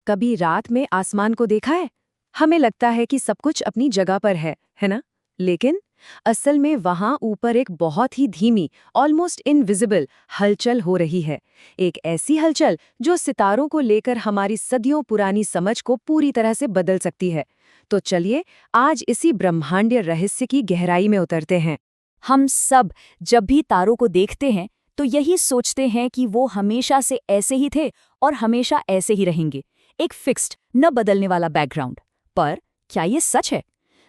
कभी रात में आसमान को देखा है? हमें लगता है कि सब कुछ अपनी जगह पर है ना? लेकिन असल में वहां ऊपर एक बहुत ही धीमी, ऑलमोस्ट इनविजिबल हलचल हो रही है। एक ऐसी हलचल जो सितारों को लेकर हमारी सदियों पुरानी समझ को पूरी तरह से बदल सकती है। तो चलिए आज इसी ब्रह्मांडीय रहस्य की गहराई में उतरते हैं। हम सब जब भी तारों को देखते हैं तो यही सोचते हैं कि वो हमेशा से ऐसे ही थे और हमेशा ऐसे ही रहेंगे, एक फिक्स्ड, न बदलने वाला बैकग्राउंड। पर क्या ये सच है?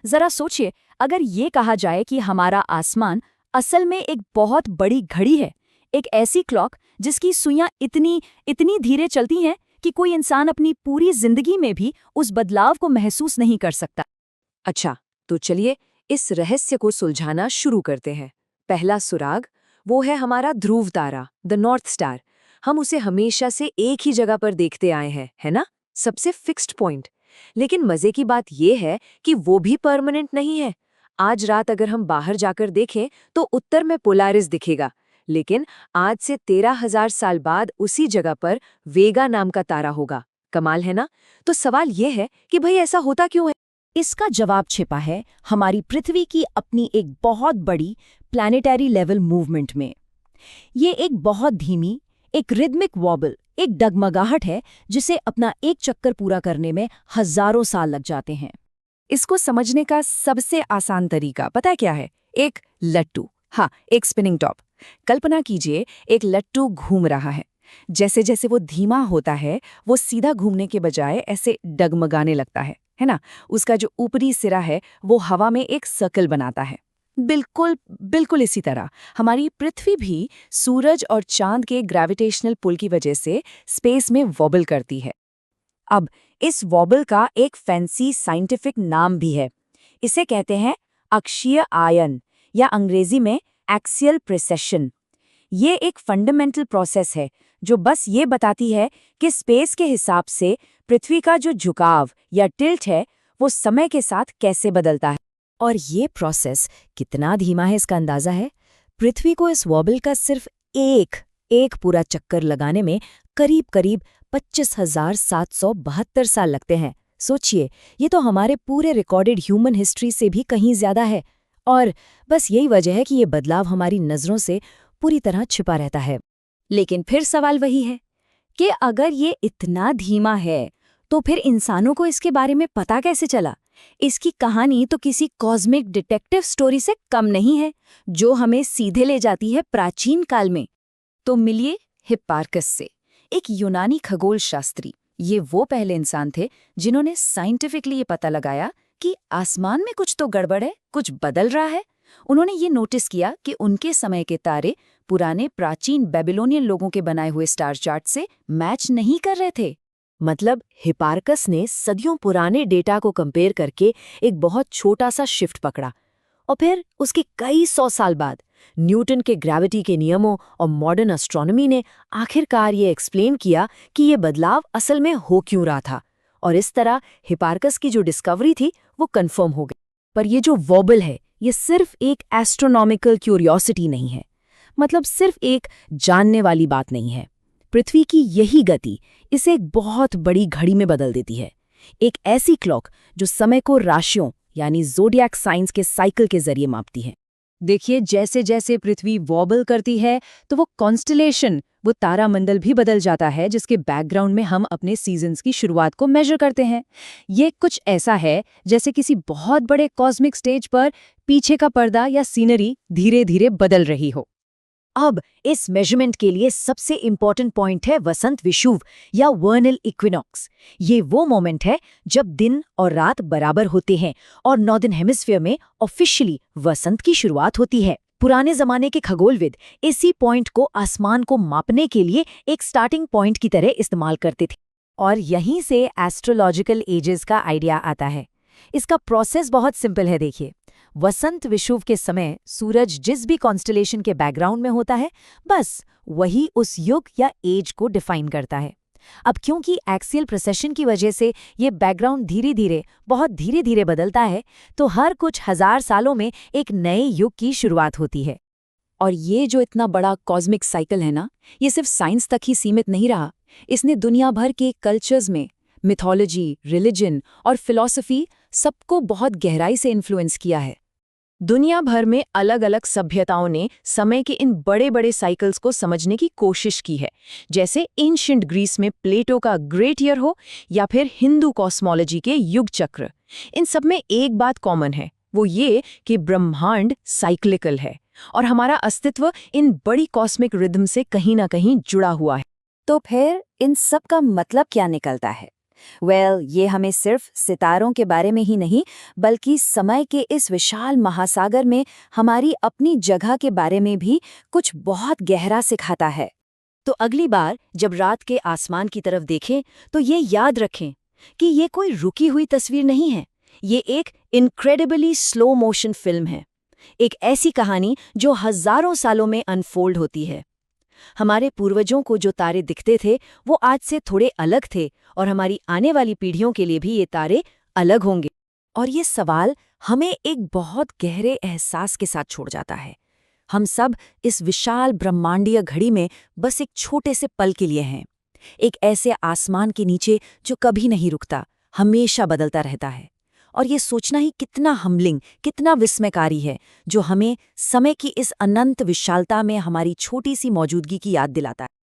जरा सोचिए, अगर ये कहा जाए कि हमारा आसमान असल में एक बहुत बड़ी घड़ी है, एक ऐसी क्लॉक जिसकी सुइयां इतनी इतनी धीरे चलती हैं कि कोई इंसान अपनी पूरी जिंदगी में भी उस बदलाव को महसूस नहीं कर सकता। अच्छा, तो चलिए इस रहस्य को सुलझाना शुरू करते हैं। पहला सुराग वो है हमारा ध्रुव तारा, द नॉर्थ स्टार। हम उसे हमेशा से एक ही जगह पर देखते आए हैं, है ना? सबसे फिक्स्ड पॉइंट। लेकिन मजे की बात यह है कि वो भी परमानेंट नहीं है। आज रात अगर हम बाहर जाकर देखें तो उत्तर में पोलारिस दिखेगा, लेकिन आज से 13,000 साल बाद उसी जगह पर वेगा नाम का तारा होगा। कमाल है ना? तो सवाल यह है कि भाई ऐसा होता क्यों है? इसका जवाब छिपा है हमारी पृथ्वी की अपनी एक बहुत बड़ी प्लैनेटरी लेवल मूवमेंट में। ये एक बहुत धीमी, एक रिदमिक वॉबल, एक डगमगाहट है जिसे अपना एक चक्कर पूरा करने में हजारों साल लग जाते हैं। इसको समझने का सबसे आसान तरीका पता है क्या है? एक लट्टू। हाँ, एक स्पिनिंग टॉप। कल्पना कीजिए एक लट्टू घूम रहा है। जैसे जैसे वो धीमा होता है वो सीधा घूमने के बजाय ऐसे डगमगाने लगता है ना? उसका जो ऊपरी सिरा है वो हवा में एक सर्कल बनाता है। बिल्कुल बिल्कुल इसी तरह हमारी पृथ्वी भी सूरज और चांद के ग्रेविटेशनल पुल की वजह से स्पेस में वॉबल करती है। अब इस वॉबल का एक फैंसी साइंटिफिक नाम भी है। इसे कहते हैं अक्षीय आयन या अंग्रेजी में एक्सियल प्रेसेशन। ये एक फंडामेंटल प्रोसेस है जो बस ये बताती है कि स्पेस के हिसाब से पृथ्वी का जो झुकाव या टिल्ट है वो समय के साथ कैसे बदलता है। और ये प्रोसेस कितना धीमा है इसका अंदाजा है। पृथ्वी को इस वॉबल का सिर्फ एक पूरा चक्कर लगाने में करीब करीब 25,772 साल लगते हैं। सोचिए, ये तो हमारे पूरे रिकॉर्डेड ह्यूमन हिस्ट्री से भी कहीं ज्यादा है। और बस यही वजह है कि ये बदलाव हमारी नजरों से पूरी तरह छिपा रहता है। लेकिन फिर सवाल वही है कि अगर ये इतना धीमा है तो फिर इंसानों को इसके बारे में पता कैसे चला? इसकी कहानी तो किसी कॉस्मिक डिटेक्टिव स्टोरी से कम नहीं है जो हमें सीधे ले जाती है प्राचीन काल में। तो मिलिए हिप्पारकस से, एक यूनानी खगोल शास्त्री। ये वो पहले इंसान थे जिन्होंने साइंटिफिकली ये पता लगाया कि आसमान में कुछ तो गड़बड़ है, कुछ बदल रहा है। उन्होंने ये नोटिस किया कि उनके समय के तारे पुराने प्राचीन बेबीलोनियन लोगों के बनाए हुए स्टार चार्ट से मैच नहीं कर रहे थे। मतलब हिपार्कस ने सदियों पुराने डेटा को कंपेयर करके एक बहुत छोटा सा शिफ्ट पकड़ा, और फिर उसके कई 100 साल बाद न्यूटन के ग्रेविटी के नियमों और मॉडर्न एस्ट्रोनॉमी ने आखिरकार ये एक्सप्लेन किया कि ये बदलाव असल में हो क्यों रहा था। और इस तरह हिपार्कस की जो डिस्कवरी थी वो कंफर्म हो गई। पर ये जो वॉबल है ये सिर्फ एक एस्ट्रोनॉमिकल क्यूरियोसिटी नहीं है, मतलब सिर्फ एक जानने वाली बात नहीं है। पृथ्वी की यही गति इसे एक बहुत बड़ी घड़ी में बदल देती है, एक ऐसी क्लॉक जो समय को राशियों यानी ज़ोडिएक साइंस के साइकिल के जरिए मापती है। देखिए, जैसे जैसे पृथ्वी वॉबल करती है तो वो कॉन्स्टलेशन, वो तारामंडल भी बदल जाता है जिसके बैकग्राउंड में हम अपने सीजन्स की शुरुआत को मेजर करते हैं। ये कुछ ऐसा है जैसे किसी बहुत बड़े कॉस्मिक स्टेज पर पीछे का पर्दा या सीनरी धीरे धीरे बदल रही हो। अब इस मेजरमेंट के लिए सबसे इंपॉर्टेंट पॉइंट है वसंत विषुव या वर्नल इक्विनॉक्स। ये वो मोमेंट है जब दिन और रात बराबर होते हैं और नॉर्दर्न हेमिस्फीयर में ऑफिशियली वसंत की शुरुआत होती है। पुराने जमाने के खगोलविद इसी पॉइंट को आसमान को मापने के लिए एक स्टार्टिंग पॉइंट की तरह इस्तेमाल करते थे। और यहीं से एस्ट्रोलॉजिकल एजेस का आइडिया आता है। इसका प्रोसेस बहुत सिंपल है। देखिए, वसंत विषुव के समय सूरज जिस भी कॉन्स्टलेशन के बैकग्राउंड में होता है, बस वही उस युग या एज को डिफाइन करता है। अब क्योंकि एक्सियल प्रोसेशन की वजह से ये बैकग्राउंड धीरे धीरे, बहुत धीरे धीरे बदलता है, तो हर कुछ हजार सालों में एक नए युग की शुरुआत होती है। और ये जो इतना बड़ा कॉस्मिक साइकिल है ना, ये सिर्फ साइंस तक ही सीमित नहीं रहा। इसने दुनिया भर के कल्चर्स में, मिथोलॉजी, रिलीजन और फिलॉसफी सबको बहुत गहराई से इन्फ्लुएंस किया है। दुनिया भर में अलग-अलग सभ्यताओं ने समय के इन बड़े-बड़े साइकिल्स को समझने की कोशिश की है, जैसे एंशिएंट ग्रीस में प्लेटो का ग्रेट ईयर हो या फिर हिंदू कॉस्मोलॉजी के युग चक्र। इन सब में एक बात कॉमन है, वो ये कि ब्रह्मांड साइक्लिकल है और हमारा अस्तित्व इन बड़ी कॉस्मिक रिदम से कहीं ना कहीं जुड़ा हुआ है। तो फिर इन सब का मतलब क्या निकलता है? ये हमें सिर्फ सितारों के बारे में ही नहीं, बल्कि समय के इस विशाल महासागर में हमारी अपनी जगह के बारे में भी कुछ बहुत गहरा सिखाता है। तो अगली बार जब रात के आसमान की तरफ देखें, तो ये याद रखें कि ये कोई रुकी हुई तस्वीर नहीं है। ये एक इनक्रेडिबली स्लो मोशन फिल्म है, एक ऐसी कहानी जो हजारों सालों में अनफोल्ड होती है। हमारे पूर्वजों को जो तारे दिखते थे वो आज से थोड़े अलग थे, और हमारी आने वाली पीढ़ियों के लिए भी ये तारे अलग होंगे। और ये सवाल हमें एक बहुत गहरे एहसास के साथ छोड़ जाता है। हम सब इस विशाल ब्रह्मांडीय घड़ी में बस एक छोटे से पल के लिए हैं, एक ऐसे आसमान के नीचे जो कभी नहीं रुकता, हमेशा बदलता रहता है। और ये सोचना ही कितना हम्बलिंग, कितना विस्मयकारी है, जो हमें समय की इस अनंत विशालता में हमारी छोटी सी मौजूदगी की याद दिलाता है।